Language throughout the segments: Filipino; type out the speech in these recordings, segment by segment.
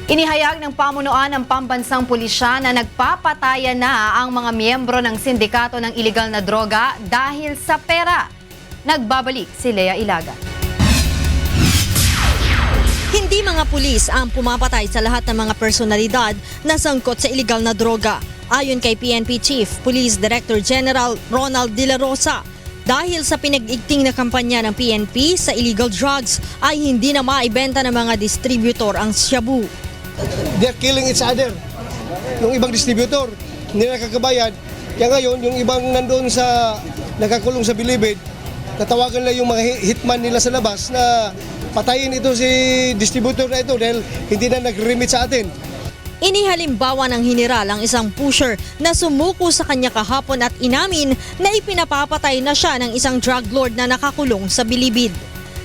Inihayag ng pamunuan ng pambansang pulisya na nagpapatayan na ang mga miyembro ng sindikato ng iligal na droga dahil sa pera. Nagbabalik si Lea Ilaga. Hindi mga pulis ang pumapatay sa lahat ng mga personalidad na sangkot sa iligal na droga. Ayon kay PNP Chief Police Director General Ronald De La Rosa, dahil sa pinag-igting na kampanya ng PNP sa illegal drugs ay hindi na maibenta ng mga distributor ang shabu. They're killing each other. Yung ibang distributor, hindi nakakabayad. Kaya ngayon, yung ibang nandoon sa nakakulong sa Bilibid, tatawagan na yung mga hitman nila sa labas na patayin ito si distributor na ito dahil hindi na nag-remit sa atin. Inihalimbawa ng general ang isang pusher na sumuko sa kanya kahapon at inamin na ipinapapatay na siya ng isang drug lord na nakakulong sa Bilibid.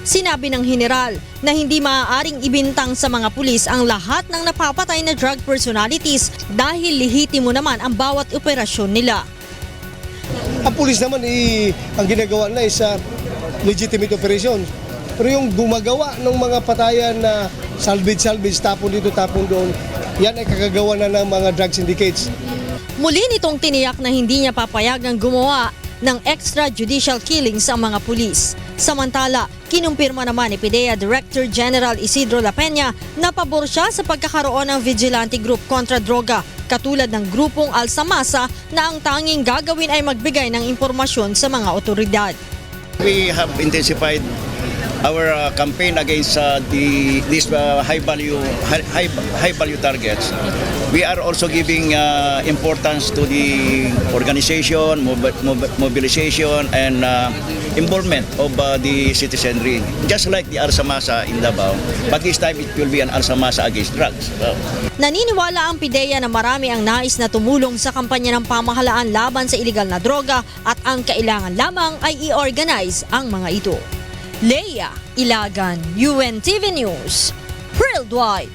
Sinabi ng general na hindi maaaring ibintang sa mga pulis ang lahat ng napapatay na drug personalities dahil lehitimo naman ang bawat operasyon nila. Ang pulis naman, ang ginagawa na is legitimate operation. Pero yung gumagawa ng mga patayan na salvage, tapon dito, tapon doon, yan ay kakagawa na ng mga drug syndicates. Muli nitong tiniyak na hindi niya papayagang gumawa ng extrajudicial killings sa mga pulis. Samantala, kinumpirma naman ni PIDEA Director General Isidro La Peña na pabor siya sa pagkakaroon ng vigilante group kontra droga, katulad ng grupong Alsamasa na ang tanging gagawin ay magbigay ng impormasyon sa mga otoridad. We have intensified our campaign against these high value targets. We are also giving importance to the organization, mobilization, and involvement of the citizenry, just like the Alsamasa in Davao. But this time it will be an Alsamasa against drugs. Naniniwala ang PIDEA na marami ang nais na tumulong sa kampanya ng pamahalaan laban sa iligal na droga at ang kailangan lamang ay i-organize ang mga ito. Lea Ilagan, UNTV News, Worldwide.